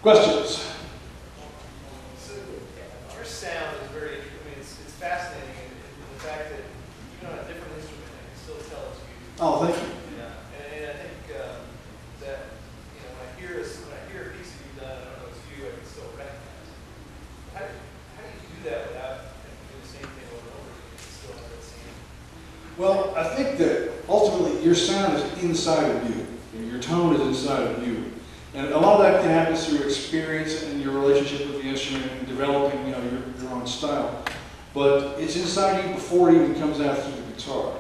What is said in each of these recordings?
Questions? So your sound is very, I mean, it's fascinating in the fact that even on a different instrument, I can still tell it's you. Oh, thank you. Yeah, and I think that, you know, when I hear a piece of you done, I don't know it's you, I can still recognize it. How do you do that without doing the same thing over and over again? You can still have that same. Well, I think that ultimately your sound is inside of you. Your tone is inside of you. And a lot of that can happen through experience and your relationship with the instrument and developing, you know, your own style. But it's inside you before it even comes out through the guitar.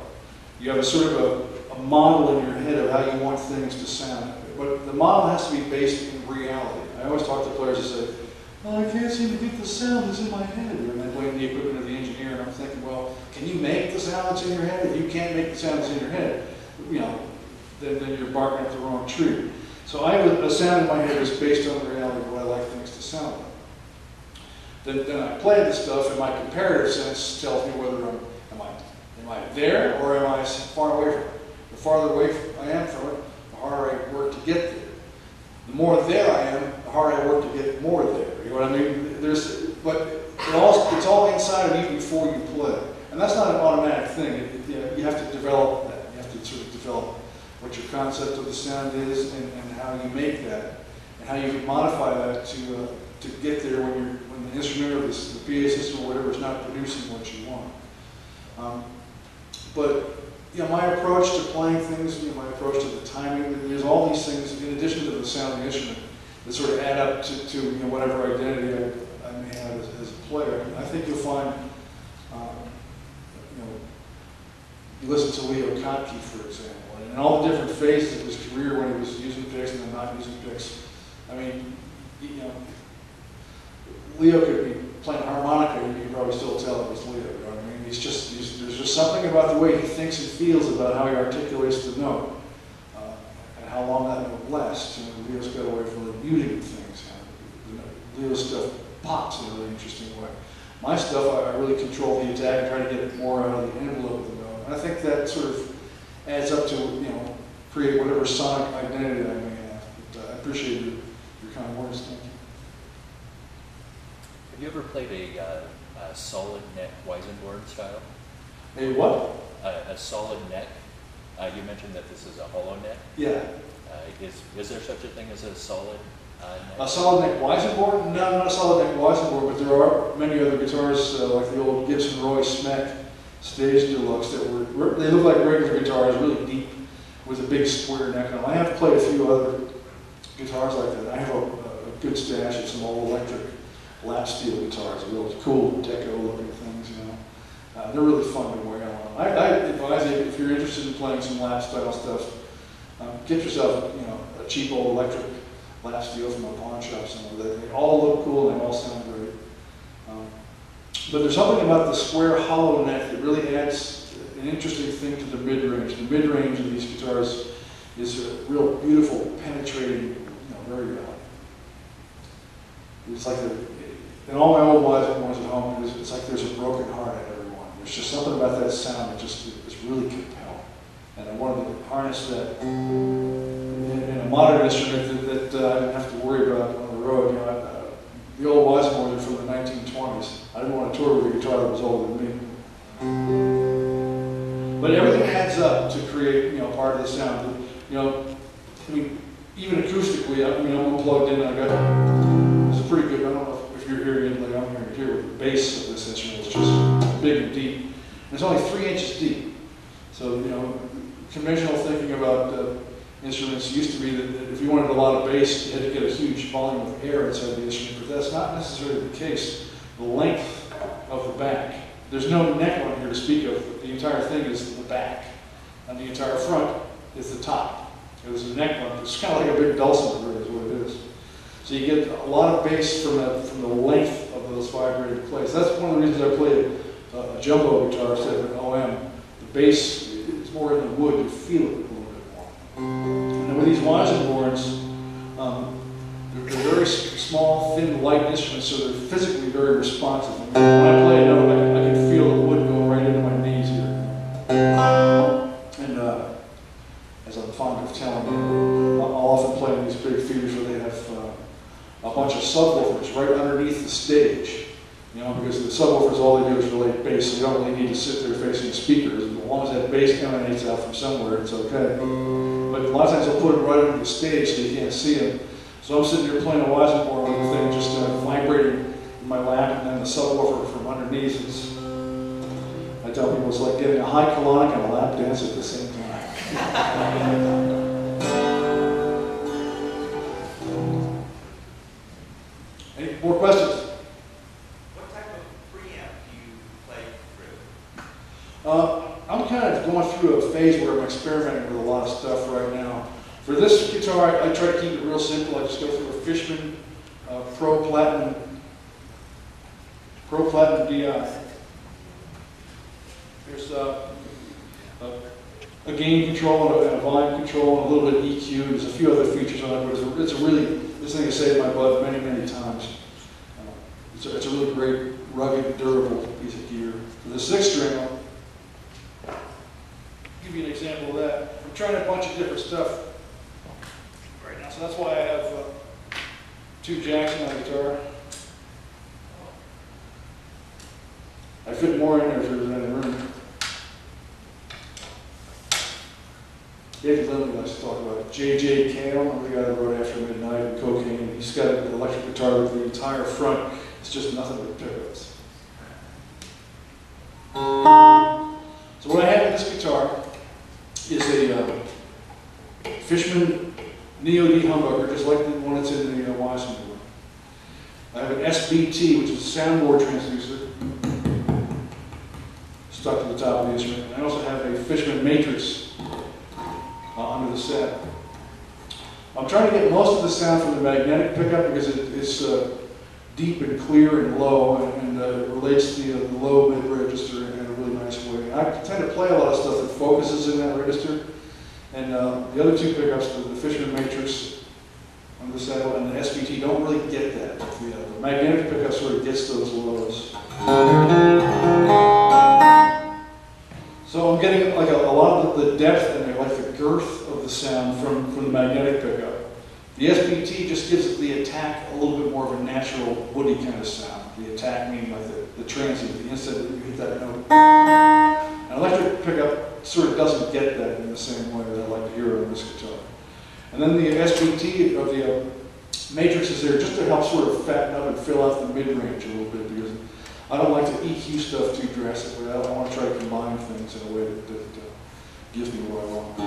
You have a sort of a model in your head of how you want things to sound. But the model has to be based in reality. I always talk to players and say, well, I can't seem to get the sound that's in my head. And I blame the equipment of the engineer, and I'm thinking, well, can you make the sound that's in your head? If you can't make the sound that's in your head, you know, then you're barking up the wrong tree. So I have a sound in my head that's based on the reality of what I like things to sound like. Then I play this stuff, and my comparative sense tells me whether am I there or am I far away from it. The farther away I am from it, the harder I work to get there. The more there I am, the harder I work to get more there. You know what I mean? But it's all inside of you before you play, and that's not an automatic thing. You have to develop that. You have to sort of develop what your concept of the sound is and how you make that, and how you modify that to get there when the instrument or the PA system or whatever is not producing what you want. But you know, my approach to playing things, you know, my approach to the timing, there's all these things in addition to the sound of the instrument that sort of add up to you know, whatever identity I may have as a player. And I think you'll find, you know, you listen to Leo Kottke, for example, and all the different phases of his career when he was using picks and then not using picks. I mean, you know, Leo could be playing harmonica and you can probably still tell it was Leo. You know what I mean? There's just something about the way he thinks and feels about how he articulates the note and how long that note lasts. You know, Leo's got a way for muting things. You know, Leo's stuff pops in a really interesting way. My stuff, I really control the attack and try to get more out of the envelope of the note. And I think that sort of adds up to, you know, create whatever sonic identity I may have. But I appreciate your kind words. Thank you. Have you ever played a solid neck Weisenborn style? A what? A solid neck. You mentioned that this is a hollow neck. Yeah. Is there such a thing as a solid neck? A solid neck Weisenborn? No, not a solid neck Weisenborn, but there are many other guitars like the old Gibson Roy Smeck Stage Deluxe that they look like regular guitars, really deep, with a big square neck on them. I have played a few other guitars like that. I have a good stash of some old electric lap steel guitars, real cool deco looking things, you know. They're really fun to wear on. I advise you, if you're interested in playing some lap style stuff, get yourself, you know, a cheap old electric lap steel from a pawn shop somewhere. They all look cool and they all sound great. But there's something about the square hollow neck that really adds an interesting thing to the mid-range. The mid-range of these guitars is a real beautiful, penetrating, you know, very it's like in all my old Weisenborns at home, it's like there's a broken heart in every one. There's just something about that sound that just is really compelling. And I wanted to harness that in a modern instrument that I didn't have to worry about on the road. You know, the old Weisenborns are from the 1920s. I didn't want to tour with a guitar that was older than me. But everything adds up to create, you know, part of the sound. You know, I mean, even acoustically, I'm unplugged in and I got, it's a pretty good, I don't know if you're hearing it like I'm hearing it here, with the bass of this instrument is just big and deep. And it's only 3 inches deep. So, you know, conventional thinking about instruments used to be that if you wanted a lot of bass, you had to get a huge volume of air inside the instrument, but that's not necessarily the case. The length of the back, there's no neck on here to speak of. The entire thing is the back, and the entire front is the top. There's a neck on it. It's kind of like a big dulcimer, really, is what it is. So you get a lot of bass from the length of those vibrating plates. That's one of the reasons I played a jumbo guitar instead of an OM. The bass is more in the wood. You feel it a little bit more. And then with these Weisenborns, they're very small, thin, light instruments, so they're physically very responsive. When I play a note, I can feel the wood go right into my knees here. And as I'm fond of telling you, I'll often play in these big theaters where they have a bunch of subwoofers right underneath the stage. You know, because the subwoofers, all they do is relate bass, so you don't really need to sit there facing the speakers. As long as that bass emanates out from somewhere, it's okay. But a lot of times they'll put them right under the stage so you can't see them. So I'm sitting here playing a Weissenborn with the thing just vibrating in my lap, and then the subwoofer from underneath. I tell people it's like getting a high colonic and a lap dance at the same time. Any more questions? What type of preamp do you play through? I'm kind of going through a phase where I'm experimenting with a lot of stuff right now. For this guitar, I try to keep it real simple. I just go through a Fishman Pro Platinum DI. There's a gain control and a volume control and a little bit of EQ. There's a few other features on it, but it's a really, this thing has saved my butt many, many times. It's a really great, rugged, durable piece of gear. For the 6-string, I'll give you an example of that. I'm trying a bunch of different stuff right now, so that's why I have 2 jacks in my guitar. I fit more in there if there was any room. David Lindley likes to talk about J.J. Cale, the guy that wrote After Midnight and Cocaine. He's got an electric guitar with the entire front. It's just nothing but pickups. So what I have in this guitar is a Fishman Neo D humbucker, just like the one that's in the Weissenborn. I have an SBT, which is a soundboard transducer, stuck to the top of the instrument. And I also have a Fishman Matrix under the set. I'm trying to get most of the sound from the magnetic pickup because it's deep and clear and low, and it relates the low mid register in a really nice way. I tend to play a lot of stuff that focuses in that register, and the other 2 pickups, the Fishman Matrix on the saddle and the SBT, don't really get that. The magnetic pickup sort of gets those lows. So I'm getting like a lot of the depth and like the girth of the sound from the magnetic pickup. The SBT just gives it the attack a little bit more of a natural woody kind of sound. The attack meaning like the transient, the instant that you hit that note. An electric pickup sort of doesn't get that in the same way that I like to hear it on this guitar. And then the SBT of the Matrix is there just to help sort of fatten up and fill out the mid-range a little bit, because I don't like to EQ stuff too drastically. I want to try to combine things in a way that gives me what I want.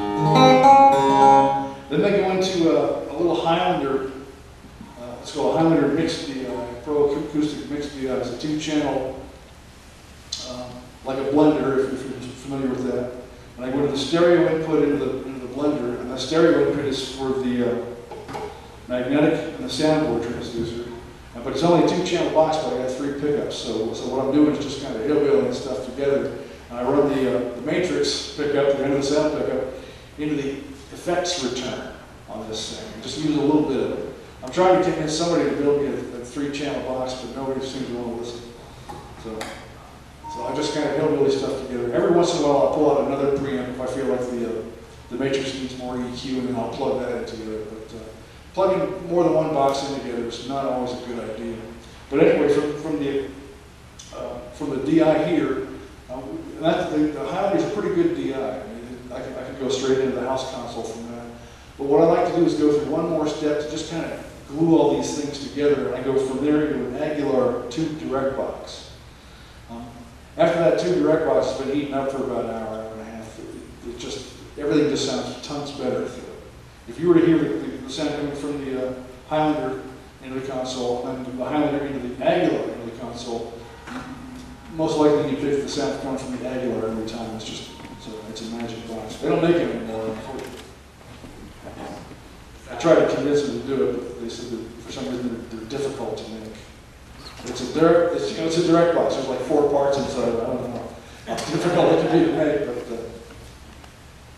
Then they go into a little Highlander. It's called a Highlander Mixed DI, Pro Acoustic Mixed DI. It's a 2-channel, like a blender, if you're familiar with that. And I go to the stereo input into the blender, and the stereo input is for the magnetic and the soundboard transducer. But it's only a 2-channel box, but I got 3 pickups. So what I'm doing is just kind of hillbillying stuff together. And I run the Matrix pickup, the end of the sound pickup, into the effects return on this thing. Just use a little bit of it. I'm trying to convince somebody to build me a 3-channel box, but nobody seems to want to listen. So I just kind of hillbilly stuff together. Every once in a while I'll pull out another preamp if I feel like the Matrix needs more EQ, and then I'll plug that into it. But plugging more than one box in together is not always a good idea. But anyway, from the DI here, the Highlander is a pretty good DI. I mean, I could go straight into the house console from that. But what I like to do is go through one more step to just kind of glue all these things together, and I go from there into an Aguilar tube direct box. After that tube direct box has been heating up for about an hour, hour and a half, everything just sounds tons better through it. If you were to hear the sound coming from the Highlander into the console, and then the Highlander into the Aguilar into the console, most likely you pick the sound coming from the Aguilar every time. It's a magic box. They don't make it anymore, unfortunately. I tried to convince them to do it, but they said that for some reason they're difficult to make. It's a direct box. There's like 4 parts inside. I don't know how difficult it can be to make,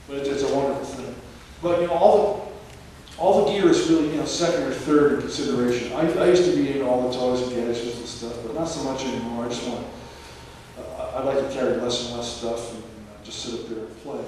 but it's a wonderful thing. But all the gear is really second or third in consideration. I used to be into all the toys and gadgets and stuff, but not so much anymore. I just want. I'd like to carry less and less stuff and just sit up there and play.